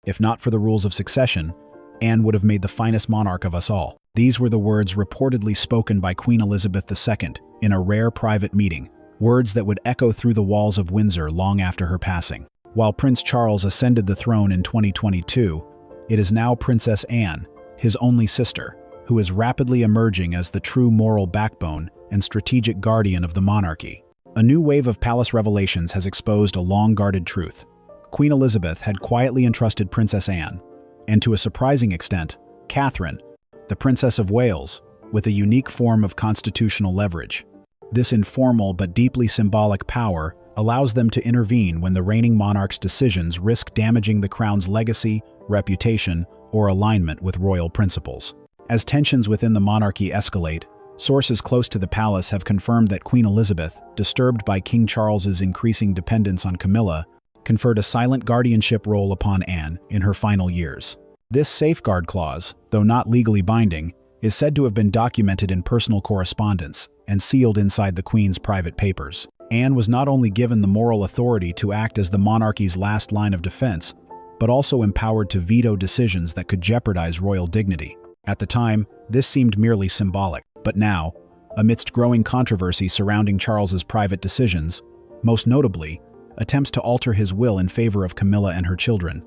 If not for the rules of succession, Anne would have made the finest monarch of us all. These were the words reportedly spoken by Queen Elizabeth II in a rare private meeting, words that would echo through the walls of Windsor long after her passing. While Prince Charles ascended the throne in 2022, it is now Princess Anne, his only sister, who is rapidly emerging as the true moral backbone and strategic guardian of the monarchy. A new wave of palace revelations has exposed a long-guarded truth. Queen Elizabeth had quietly entrusted Princess Anne, and to a surprising extent, Catherine, the Princess of Wales, with a unique form of constitutional leverage. This informal but deeply symbolic power allows them to intervene when the reigning monarch's decisions risk damaging the crown's legacy, reputation, or alignment with royal principles. As tensions within the monarchy escalate, sources close to the palace have confirmed that Queen Elizabeth, disturbed by King Charles's increasing dependence on Camilla, conferred a silent guardianship role upon Anne in her final years. This safeguard clause, though not legally binding, is said to have been documented in personal correspondence and sealed inside the Queen's private papers. Anne was not only given the moral authority to act as the monarchy's last line of defense, but also empowered to veto decisions that could jeopardize royal dignity. At the time, this seemed merely symbolic, but now, amidst growing controversy surrounding Charles's private decisions, most notably, attempts to alter his will in favor of Camilla and her children,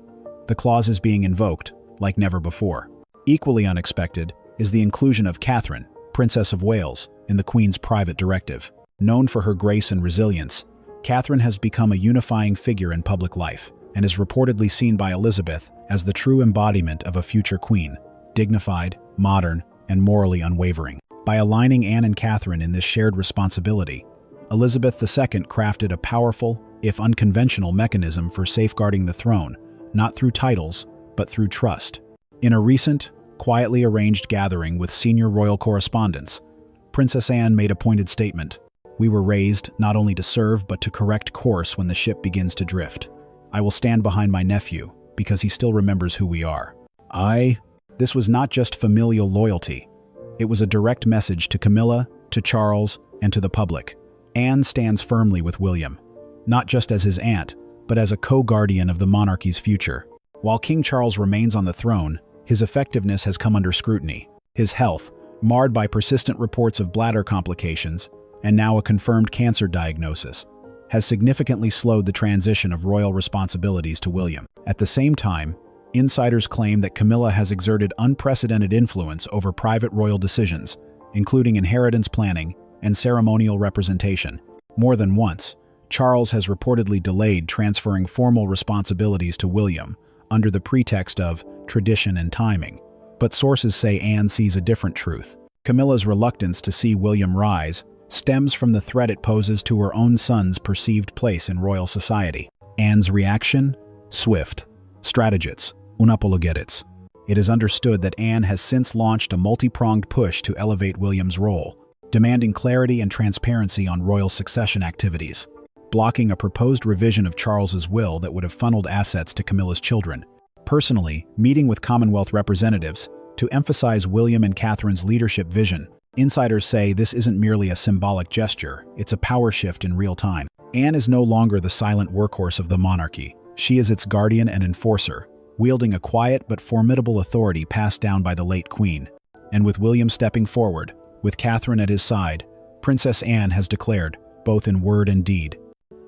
the clause is being invoked like never before. Equally unexpected is the inclusion of Catherine, Princess of Wales, in the Queen's private directive. Known for her grace and resilience, Catherine has become a unifying figure in public life and is reportedly seen by Elizabeth as the true embodiment of a future queen, dignified, modern, and morally unwavering. By aligning Anne and Catherine in this shared responsibility, Elizabeth II crafted a powerful, if unconventional, mechanism for safeguarding the throne, not through titles, but through trust. In a recent, quietly arranged gathering with senior royal correspondents, Princess Anne made a pointed statement: "We were raised not only to serve but to correct course when the ship begins to drift. I will stand behind my nephew because he still remembers who we are." This was not just familial loyalty. It was a direct message to Camilla, to Charles, and to the public. Anne stands firmly with William, not just as his aunt, but as a co-guardian of the monarchy's future. While King Charles remains on the throne, his effectiveness has come under scrutiny. His health, marred by persistent reports of bladder complications, and now a confirmed cancer diagnosis, has significantly slowed the transition of royal responsibilities to William. At the same time, insiders claim that Camilla has exerted unprecedented influence over private royal decisions, including inheritance planning and ceremonial representation. More than once, Charles has reportedly delayed transferring formal responsibilities to William under the pretext of tradition and timing. But sources say Anne sees a different truth. Camilla's reluctance to see William rise stems from the threat it poses to her own son's perceived place in royal society. Anne's reaction? Swift. Strategets. Unapologetes. It is understood that Anne has since launched a multi-pronged push to elevate William's role, demanding clarity and transparency on royal succession activities, blocking a proposed revision of Charles's will that would have funneled assets to Camilla's children. Personally, meeting with Commonwealth representatives to emphasize William and Catherine's leadership vision. Insiders say this isn't merely a symbolic gesture, it's a power shift in real time. Anne is no longer the silent workhorse of the monarchy. She is its guardian and enforcer, wielding a quiet but formidable authority passed down by the late Queen. And with William stepping forward, with Catherine at his side, Princess Anne has declared, both in word and deed,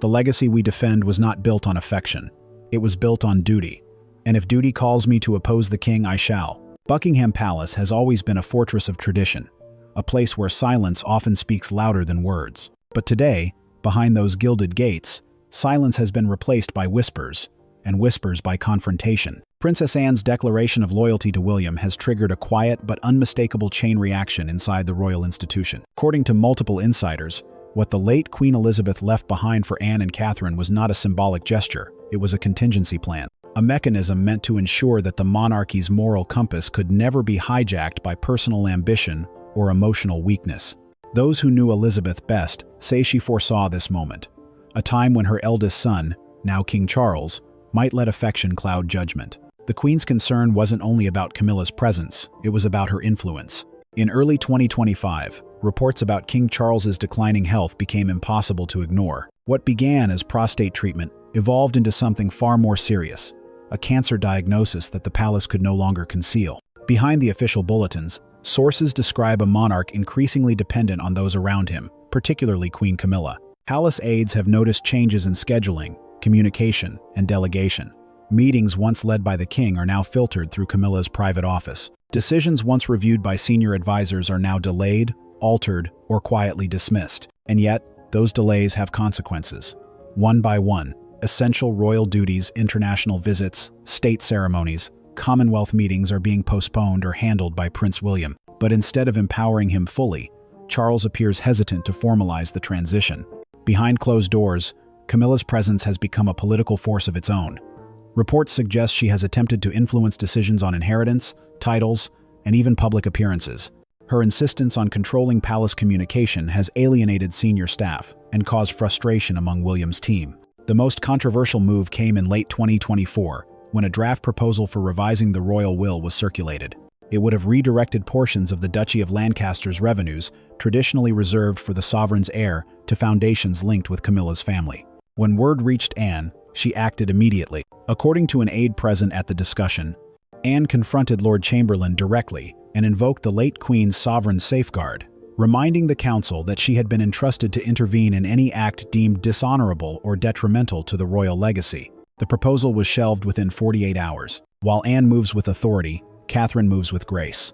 "The legacy we defend was not built on affection. It was built on duty. And if duty calls me to oppose the king, I shall." Buckingham Palace has always been a fortress of tradition, a place where silence often speaks louder than words. But today, behind those gilded gates, silence has been replaced by whispers, and whispers by confrontation. Princess Anne's declaration of loyalty to William has triggered a quiet but unmistakable chain reaction inside the royal institution. According to multiple insiders, what the late Queen Elizabeth left behind for Anne and Catherine was not a symbolic gesture, it was a contingency plan. A mechanism meant to ensure that the monarchy's moral compass could never be hijacked by personal ambition or emotional weakness. Those who knew Elizabeth best say she foresaw this moment, a time when her eldest son, now King Charles, might let affection cloud judgment. The Queen's concern wasn't only about Camilla's presence, it was about her influence. In early 2025, reports about King Charles's declining health became impossible to ignore. What began as prostate treatment evolved into something far more serious: a cancer diagnosis that the palace could no longer conceal. Behind the official bulletins, sources describe a monarch increasingly dependent on those around him, particularly Queen Camilla. Palace aides have noticed changes in scheduling, communication, and delegation. Meetings once led by the king are now filtered through Camilla's private office. Decisions once reviewed by senior advisors are now delayed, altered, or quietly dismissed. And yet, those delays have consequences. One by one, essential royal duties, international visits, state ceremonies, Commonwealth meetings are being postponed or handled by Prince William. But instead of empowering him fully, Charles appears hesitant to formalize the transition. Behind closed doors, Camilla's presence has become a political force of its own. Reports suggest she has attempted to influence decisions on inheritance, titles, and even public appearances. Her insistence on controlling palace communication has alienated senior staff and caused frustration among William's team. The most controversial move came in late 2024, when a draft proposal for revising the royal will was circulated. It would have redirected portions of the Duchy of Lancaster's revenues, traditionally reserved for the sovereign's heir, to foundations linked with Camilla's family. When word reached Anne, she acted immediately. According to an aide present at the discussion, Anne confronted Lord Chamberlain directly and invoked the late Queen's sovereign safeguard, reminding the council that she had been entrusted to intervene in any act deemed dishonorable or detrimental to the royal legacy. The proposal was shelved within 48 hours. While Anne moves with authority, Catherine moves with grace.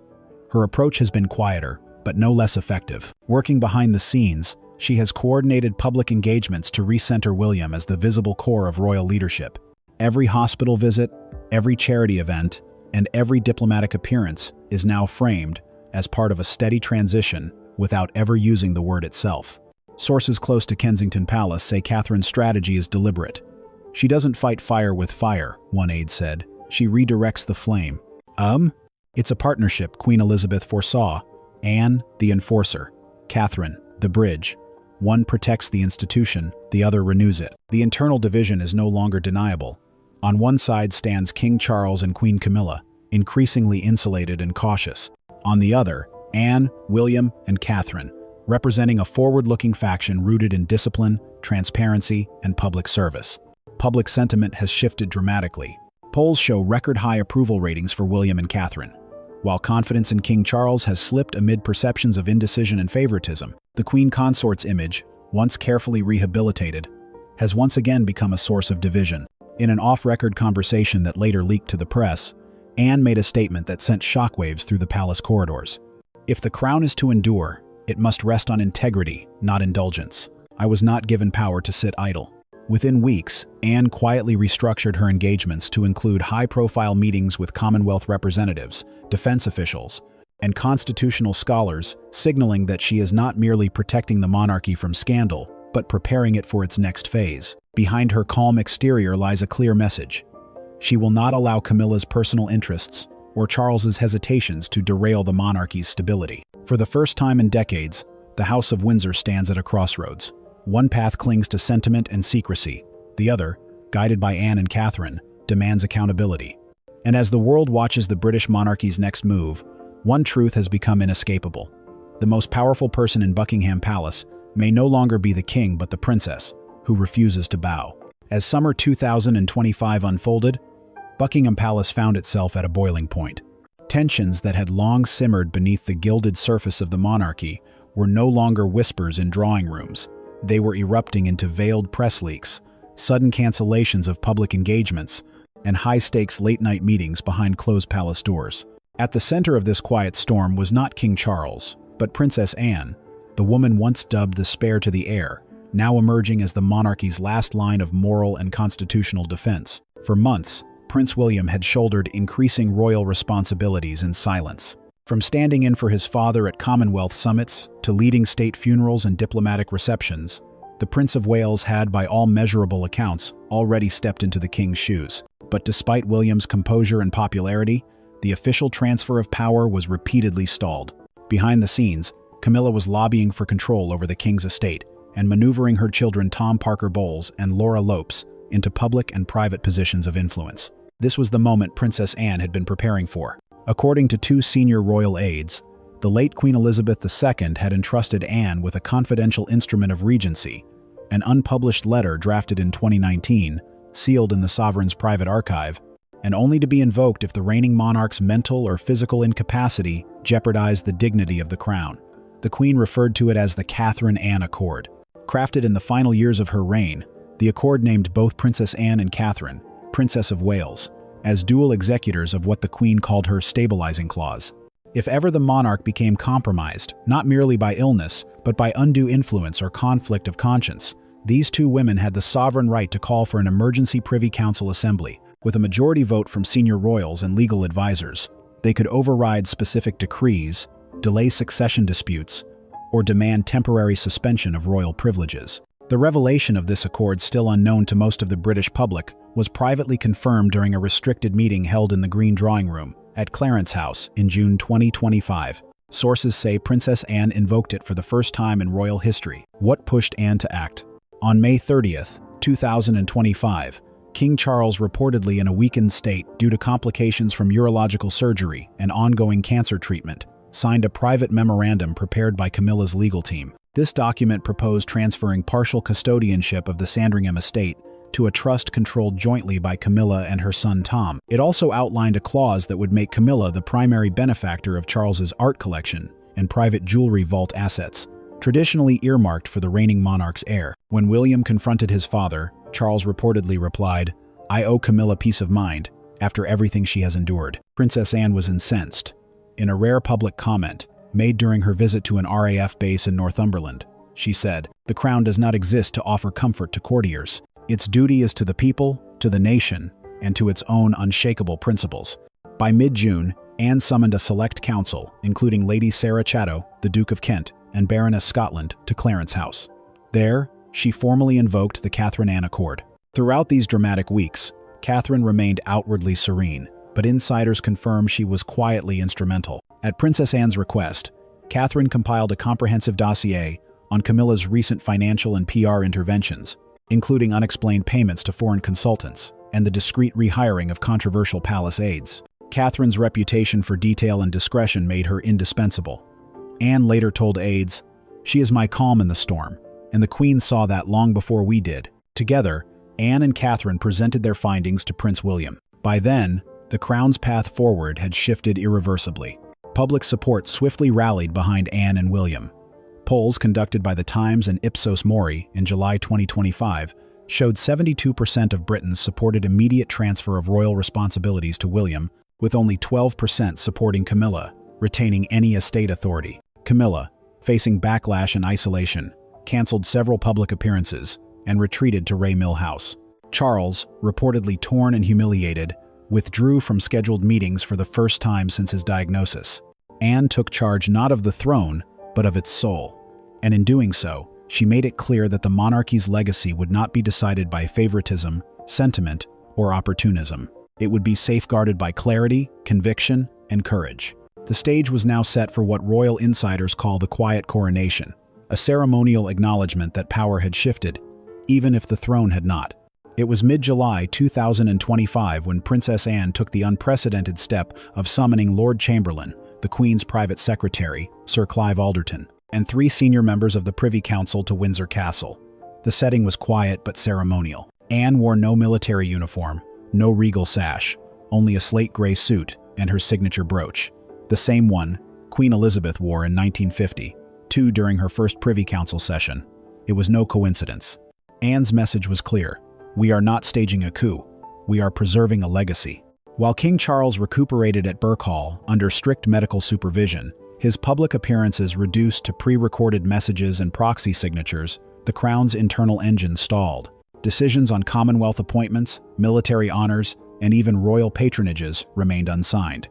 Her approach has been quieter, but no less effective. Working behind the scenes, she has coordinated public engagements to recenter William as the visible core of royal leadership. Every hospital visit, every charity event, and every diplomatic appearance is now framed as part of a steady transition without ever using the word itself. Sources close to Kensington Palace say Catherine's strategy is deliberate. She doesn't fight fire with fire, one aide said. She redirects the flame. It's a partnership Queen Elizabeth foresaw. Anne, the enforcer. Catherine, the bridge. One protects the institution, the other renews it. The internal division is no longer deniable. On one side stands King Charles and Queen Camilla, increasingly insulated and cautious. On the other, Anne, William, and Catherine, representing a forward-looking faction rooted in discipline, transparency, and public service. Public sentiment has shifted dramatically. Polls show record-high approval ratings for William and Catherine. While confidence in King Charles has slipped amid perceptions of indecision and favoritism, the Queen Consort's image, once carefully rehabilitated, has once again become a source of division. In an off-record conversation that later leaked to the press, Anne made a statement that sent shockwaves through the palace corridors. "If the crown is to endure, it must rest on integrity, not indulgence. I was not given power to sit idle." Within weeks, Anne quietly restructured her engagements to include high-profile meetings with Commonwealth representatives, defense officials, and constitutional scholars, signaling that she is not merely protecting the monarchy from scandal, but preparing it for its next phase. Behind her calm exterior lies a clear message. She will not allow Camilla's personal interests or Charles's hesitations to derail the monarchy's stability. For the first time in decades, the House of Windsor stands at a crossroads. One path clings to sentiment and secrecy. The other, guided by Anne and Catherine, demands accountability. And as the world watches the British monarchy's next move, one truth has become inescapable. The most powerful person in Buckingham Palace may no longer be the king but the princess, who refuses to bow. As summer 2025 unfolded, Buckingham Palace found itself at a boiling point. Tensions that had long simmered beneath the gilded surface of the monarchy were no longer whispers in drawing rooms. They were erupting into veiled press leaks, sudden cancellations of public engagements, and high-stakes late-night meetings behind closed palace doors. At the center of this quiet storm was not King Charles, but Princess Anne, the woman once dubbed the spare to the heir, now emerging as the monarchy's last line of moral and constitutional defense. For months, Prince William had shouldered increasing royal responsibilities in silence. From standing in for his father at Commonwealth summits to leading state funerals and diplomatic receptions, the Prince of Wales had, by all measurable accounts, already stepped into the king's shoes. But despite William's composure and popularity, the official transfer of power was repeatedly stalled. Behind the scenes, Camilla was lobbying for control over the king's estate and maneuvering her children Tom Parker Bowles and Laura Lopes into public and private positions of influence. This was the moment Princess Anne had been preparing for. According to two senior royal aides, the late Queen Elizabeth II had entrusted Anne with a confidential instrument of regency, an unpublished letter drafted in 2019, sealed in the sovereign's private archive, and only to be invoked if the reigning monarch's mental or physical incapacity jeopardized the dignity of the crown. The Queen referred to it as the Catherine Anne Accord. Crafted in the final years of her reign, the accord named both Princess Anne and Catherine, Princess of Wales, as dual executors of what the Queen called her stabilizing clause. If ever the monarch became compromised, not merely by illness, but by undue influence or conflict of conscience, these two women had the sovereign right to call for an emergency Privy Council assembly, with a majority vote from senior royals and legal advisors. They could override specific decrees, delay succession disputes, or demand temporary suspension of royal privileges. The revelation of this accord, still unknown to most of the British public, was privately confirmed during a restricted meeting held in the Green Drawing Room at Clarence House in June 2025. Sources say Princess Anne invoked it for the first time in royal history. What pushed Anne to act? On May 30th, 2025, King Charles, reportedly in a weakened state due to complications from urological surgery and ongoing cancer treatment, signed a private memorandum prepared by Camilla's legal team. This document proposed transferring partial custodianship of the Sandringham estate to a trust controlled jointly by Camilla and her son Tom. It also outlined a clause that would make Camilla the primary benefactor of Charles's art collection and private jewelry vault assets, traditionally earmarked for the reigning monarch's heir. When William confronted his father, Charles reportedly replied, "I owe Camilla peace of mind after everything she has endured." Princess Anne was incensed. In a rare public comment made during her visit to an RAF base in Northumberland, she said, "The crown does not exist to offer comfort to courtiers. Its duty is to the people, to the nation, and to its own unshakable principles." By mid-June, Anne summoned a select council, including Lady Sarah Chatto, the Duke of Kent, and Baroness Scotland, to Clarence House. There, she formally invoked the Catherine Anne Accord. Throughout these dramatic weeks, Catherine remained outwardly serene, but insiders confirm she was quietly instrumental. At Princess Anne's request, Catherine compiled a comprehensive dossier on Camilla's recent financial and PR interventions, including unexplained payments to foreign consultants and the discreet rehiring of controversial palace aides. Catherine's reputation for detail and discretion made her indispensable. Anne later told aides, "She is my calm in the storm, and the Queen saw that long before we did." Together, Anne and Catherine presented their findings to Prince William. By then, the crown's path forward had shifted irreversibly. Public support swiftly rallied behind Anne and William. Polls conducted by The Times and Ipsos Mori in July 2025 showed 72% of Britons supported immediate transfer of royal responsibilities to William, with only 12% supporting Camilla, retaining any estate authority. Camilla, facing backlash and isolation, cancelled several public appearances and retreated to Ray Mill House. Charles, reportedly torn and humiliated, withdrew from scheduled meetings for the first time since his diagnosis. Anne took charge not of the throne, but of its soul. And in doing so, she made it clear that the monarchy's legacy would not be decided by favoritism, sentiment, or opportunism. It would be safeguarded by clarity, conviction, and courage. The stage was now set for what royal insiders call the quiet coronation, a ceremonial acknowledgement that power had shifted, even if the throne had not. It was mid-July 2025 when Princess Anne took the unprecedented step of summoning Lord Chamberlain, the Queen's private secretary, Sir Clive Alderton, and 3 senior members of the Privy Council to Windsor Castle. The setting was quiet but ceremonial. Anne wore no military uniform, no regal sash, only a slate gray suit and her signature brooch, the same one Queen Elizabeth wore in 1952 during her first Privy Council session. It was no coincidence. Anne's message was clear. We are not staging a coup. We are preserving a legacy. While King Charles recuperated at Birk Hall under strict medical supervision, his public appearances reduced to pre-recorded messages and proxy signatures, the Crown's internal engine stalled. Decisions on Commonwealth appointments, military honors, and even royal patronages remained unsigned.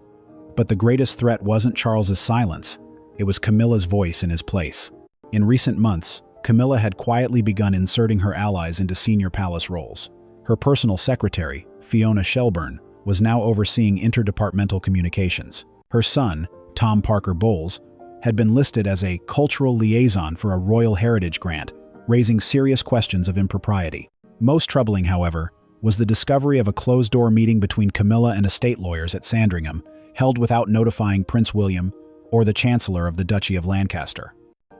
But the greatest threat wasn't Charles's silence. It was Camilla's voice in his place. In recent months, Camilla had quietly begun inserting her allies into senior palace roles. Her personal secretary, Fiona Shelburne, was now overseeing interdepartmental communications. Her son, Tom Parker Bowles, had been listed as a cultural liaison for a royal heritage grant, raising serious questions of impropriety. Most troubling, however, was the discovery of a closed-door meeting between Camilla and estate lawyers at Sandringham, held without notifying Prince William or the Chancellor of the Duchy of Lancaster.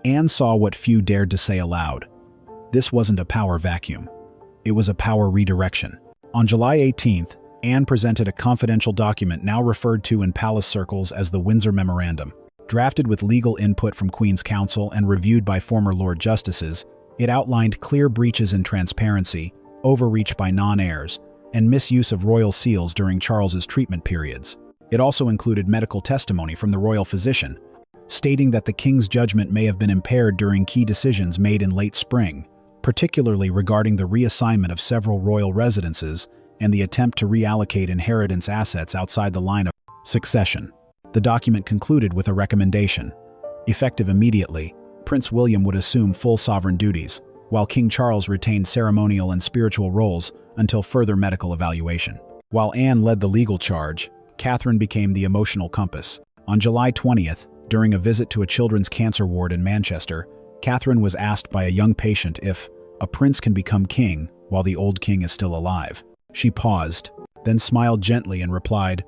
Anne saw what few dared to say aloud. This wasn't a power vacuum. It was a power redirection. On July 18th, Anne presented a confidential document now referred to in palace circles as the Windsor Memorandum. Drafted with legal input from Queen's Counsel and reviewed by former Lord Justices, it outlined clear breaches in transparency, overreach by non-heirs, and misuse of royal seals during Charles's treatment periods. It also included medical testimony from the royal physician, stating that the king's judgment may have been impaired during key decisions made in late spring, particularly regarding the reassignment of several royal residences and the attempt to reallocate inheritance assets outside the line of succession. The document concluded with a recommendation. Effective immediately, Prince William would assume full sovereign duties, while King Charles retained ceremonial and spiritual roles until further medical evaluation. While Anne led the legal charge, Catherine became the emotional compass. On July 20th, during a visit to a children's cancer ward in Manchester, Catherine was asked by a young patient if a prince can become king while the old king is still alive. She paused, then smiled gently and replied,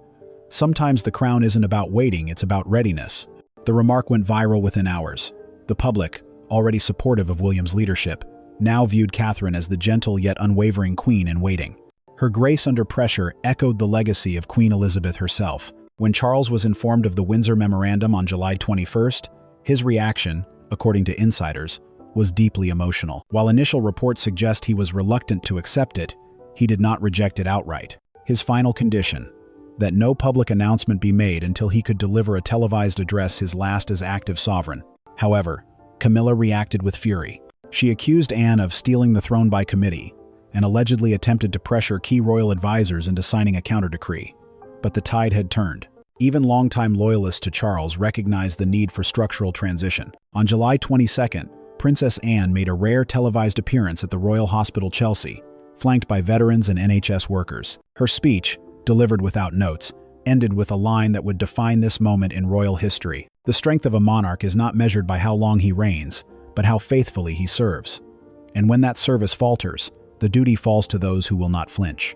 "Sometimes the crown isn't about waiting, it's about readiness." The remark went viral within hours. The public, already supportive of William's leadership, now viewed Catherine as the gentle yet unwavering queen in waiting. Her grace under pressure echoed the legacy of Queen Elizabeth herself. When Charles was informed of the Windsor Memorandum on July 21st, his reaction, according to insiders, was deeply emotional. While initial reports suggest he was reluctant to accept it, he did not reject it outright. His final condition, that no public announcement be made until he could deliver a televised address his last as active sovereign. However, Camilla reacted with fury. She accused Anne of stealing the throne by committee and allegedly attempted to pressure key royal advisors into signing a counter-decree. But the tide had turned. Even longtime loyalists to Charles recognized the need for structural transition. On July 22nd, Princess Anne made a rare televised appearance at the Royal Hospital Chelsea, flanked by veterans and NHS workers. Her speech, delivered without notes, ended with a line that would define this moment in royal history. The strength of a monarch is not measured by how long he reigns, but how faithfully he serves. And when that service falters, the duty falls to those who will not flinch.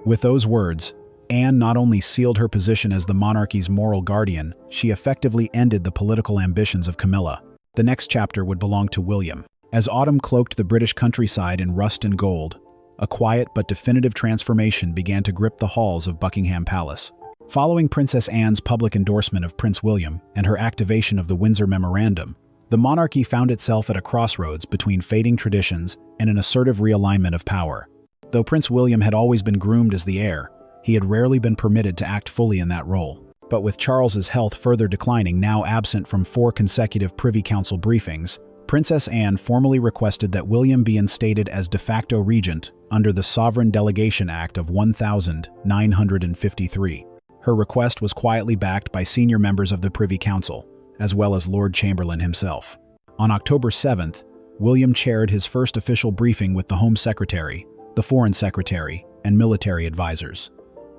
With those words, Anne not only sealed her position as the monarchy's moral guardian, she effectively ended the political ambitions of Camilla. The next chapter would belong to William. As autumn cloaked the British countryside in rust and gold, a quiet but definitive transformation began to grip the halls of Buckingham Palace. Following Princess Anne's public endorsement of Prince William and her activation of the Windsor Memorandum, the monarchy found itself at a crossroads between fading traditions and an assertive realignment of power. Though Prince William had always been groomed as the heir, he had rarely been permitted to act fully in that role. But with Charles's health further declining, now absent from 4 consecutive Privy Council briefings, Princess Anne formally requested that William be instated as de facto regent under the Sovereign Delegation Act of 1953. Her request was quietly backed by senior members of the Privy Council, as well as Lord Chamberlain himself. On October 7th, William chaired his first official briefing with the Home Secretary, the Foreign Secretary, and military advisors,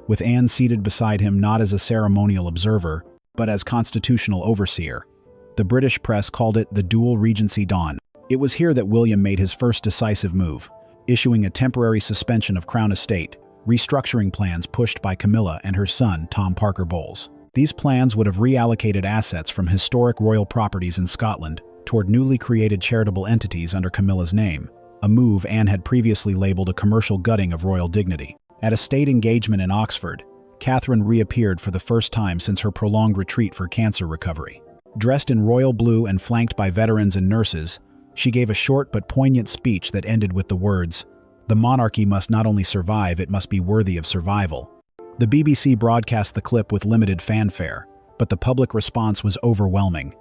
with Anne seated beside him not as a ceremonial observer, but as constitutional overseer. The British press called it the dual regency dawn. It was here that William made his first decisive move, issuing a temporary suspension of Crown Estate, restructuring plans pushed by Camilla and her son, Tom Parker Bowles. These plans would have reallocated assets from historic royal properties in Scotland toward newly created charitable entities under Camilla's name, a move Anne had previously labeled a commercial gutting of royal dignity. At a state engagement in Oxford, Catherine reappeared for the first time since her prolonged retreat for cancer recovery. Dressed in royal blue and flanked by veterans and nurses, she gave a short but poignant speech that ended with the words, "The monarchy must not only survive, it must be worthy of survival." The BBC broadcast the clip with limited fanfare, but the public response was overwhelming.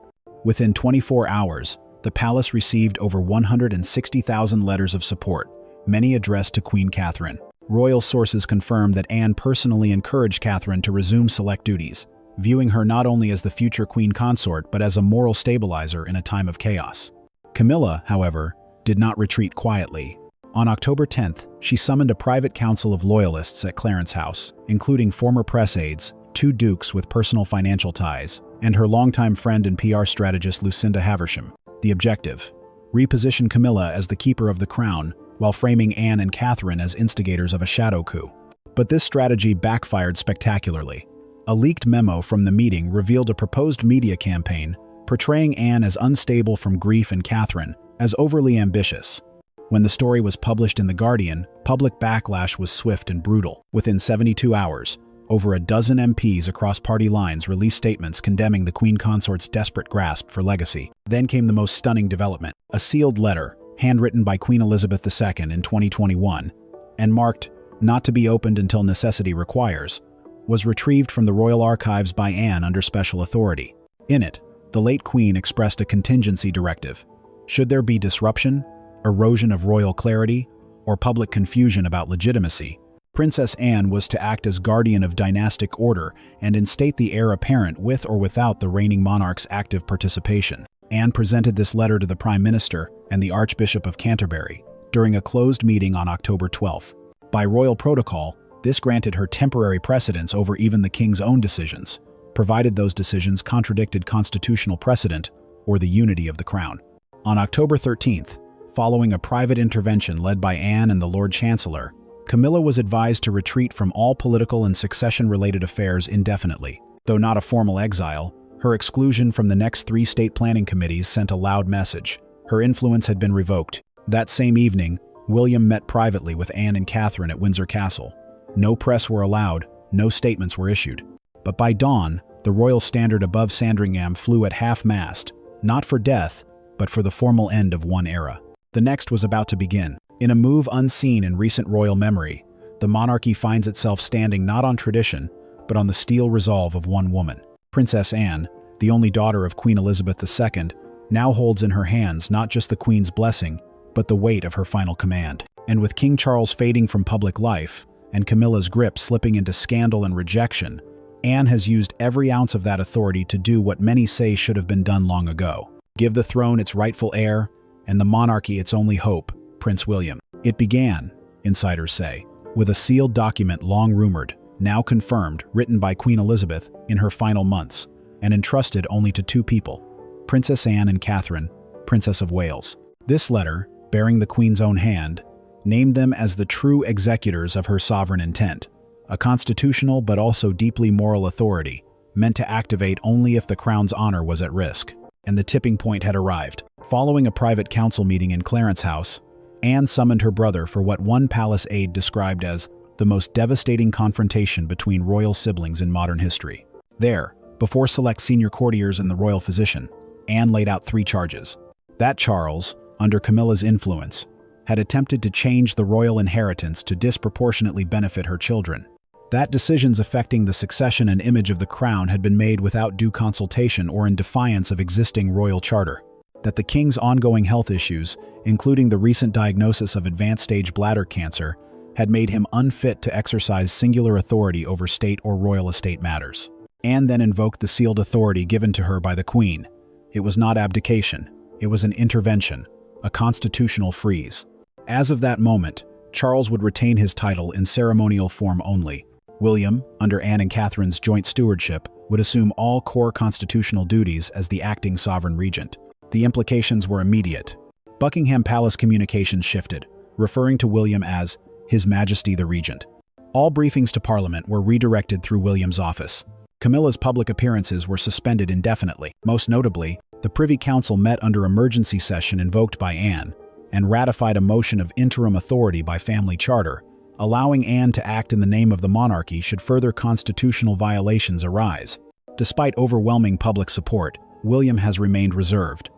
Within 24 hours, the palace received over 160,000 letters of support, many addressed to Queen Catherine. Royal sources confirmed that Anne personally encouraged Catherine to resume select duties, viewing her not only as the future queen consort but as a moral stabilizer in a time of chaos. Camilla, however, did not retreat quietly. On October 10th, she summoned a private council of loyalists at Clarence House, including former press aides, 2 dukes with personal financial ties, and her longtime friend and PR strategist Lucinda Havisham. The objective: reposition Camilla as the keeper of the crown, while framing Anne and Catherine as instigators of a shadow coup. But this strategy backfired spectacularly. A leaked memo from the meeting revealed a proposed media campaign portraying Anne as unstable from grief and Catherine as overly ambitious. When the story was published in The Guardian, public backlash was swift and brutal. Within 72 hours, over a dozen MPs across party lines released statements condemning the Queen Consort's desperate grasp for legacy. Then came the most stunning development. A sealed letter, handwritten by Queen Elizabeth II in 2021, and marked, "Not to be opened until necessity requires," was retrieved from the Royal Archives by Anne under special authority. In it, the late Queen expressed a contingency directive. Should there be disruption, erosion of royal clarity, or public confusion about legitimacy, Princess Anne was to act as guardian of dynastic order and instate the heir apparent with or without the reigning monarch's active participation. Anne presented this letter to the Prime Minister and the Archbishop of Canterbury during a closed meeting on October 12. By royal protocol, this granted her temporary precedence over even the King's own decisions, provided those decisions contradicted constitutional precedent or the unity of the Crown. On October 13th, following a private intervention led by Anne and the Lord Chancellor, Camilla was advised to retreat from all political and succession-related affairs indefinitely. Though not a formal exile, her exclusion from the next 3 state planning committees sent a loud message. Her influence had been revoked. That same evening, William met privately with Anne and Catherine at Windsor Castle. No press were allowed, no statements were issued. But by dawn, the royal standard above Sandringham flew at half-mast, not for death, but for the formal end of one era. The next was about to begin. In a move unseen in recent royal memory, the monarchy finds itself standing not on tradition, but on the steel resolve of one woman. Princess Anne, the only daughter of Queen Elizabeth II, now holds in her hands not just the Queen's blessing, but the weight of her final command. And with King Charles fading from public life, and Camilla's grip slipping into scandal and rejection, Anne has used every ounce of that authority to do what many say should have been done long ago. Give the throne its rightful heir, and the monarchy its only hope, Prince William. It began, insiders say, with a sealed document long rumored, now confirmed, written by Queen Elizabeth in her final months, and entrusted only to 2 people, Princess Anne and Catherine, Princess of Wales. This letter, bearing the Queen's own hand, named them as the true executors of her sovereign intent, a constitutional but also deeply moral authority, meant to activate only if the Crown's honor was at risk. And the tipping point had arrived. Following a private council meeting in Clarence House, Anne summoned her brother for what one palace aide described as the most devastating confrontation between royal siblings in modern history. There, before select senior courtiers and the royal physician, Anne laid out 3 charges. That Charles, under Camilla's influence, had attempted to change the royal inheritance to disproportionately benefit her children. That decisions affecting the succession and image of the Crown had been made without due consultation or in defiance of existing royal charter. That the King's ongoing health issues, including the recent diagnosis of advanced-stage bladder cancer, had made him unfit to exercise singular authority over state or royal estate matters. Anne then invoked the sealed authority given to her by the Queen. It was not abdication, it was an intervention, a constitutional freeze. As of that moment, Charles would retain his title in ceremonial form only. William, under Anne and Catherine's joint stewardship, would assume all core constitutional duties as the acting sovereign regent. The implications were immediate. Buckingham Palace communications shifted, referring to William as His Majesty the Regent. All briefings to Parliament were redirected through William's office. Camilla's public appearances were suspended indefinitely. Most notably, the Privy Council met under emergency session invoked by Anne and ratified a motion of interim authority by family charter, allowing Anne to act in the name of the monarchy should further constitutional violations arise. Despite overwhelming public support, William has remained reserved.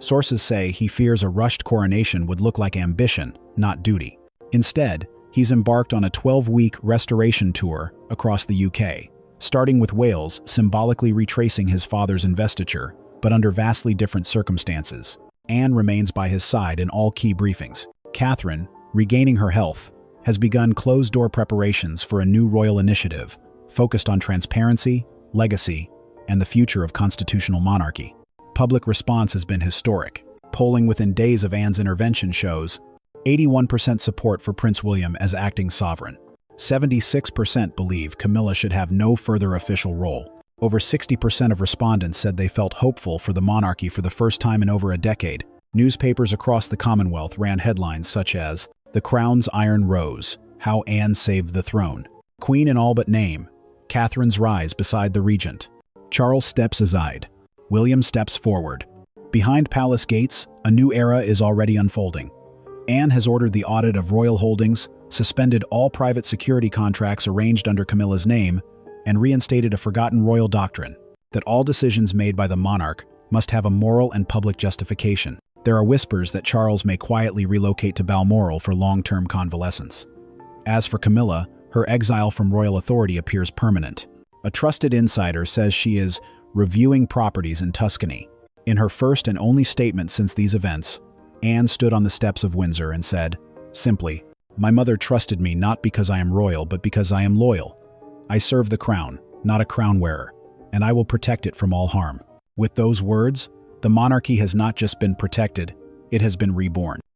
Sources say he fears a rushed coronation would look like ambition, not duty. Instead, he's embarked on a 12-week restoration tour across the UK, starting with Wales, symbolically retracing his father's investiture, but under vastly different circumstances. Anne remains by his side in all key briefings. Catherine, regaining her health, has begun closed-door preparations for a new royal initiative focused on transparency, legacy, and the future of constitutional monarchy. Public response has been historic. Polling within days of Anne's intervention shows 81% support for Prince William as acting sovereign. 76% believe Camilla should have no further official role. Over 60% of respondents said they felt hopeful for the monarchy for the first time in over a decade. Newspapers across the Commonwealth ran headlines such as, "The Crown's Iron Rose, How Anne Saved the Throne," "Queen in All But Name," "Catherine's Rise Beside the Regent," "Charles Steps Aside," "William Steps Forward." Behind palace gates, a new era is already unfolding. Anne has ordered the audit of royal holdings, suspended all private security contracts arranged under Camilla's name, and reinstated a forgotten royal doctrine that all decisions made by the monarch must have a moral and public justification. There are whispers that Charles may quietly relocate to Balmoral for long-term convalescence. As for Camilla, her exile from royal authority appears permanent. A trusted insider says she is reviewing properties in Tuscany. In her first and only statement since these events, Anne stood on the steps of Windsor and said, simply, "My mother trusted me not because I am royal, but because I am loyal. I serve the crown, not a crown wearer, and I will protect it from all harm." With those words, the monarchy has not just been protected, it has been reborn.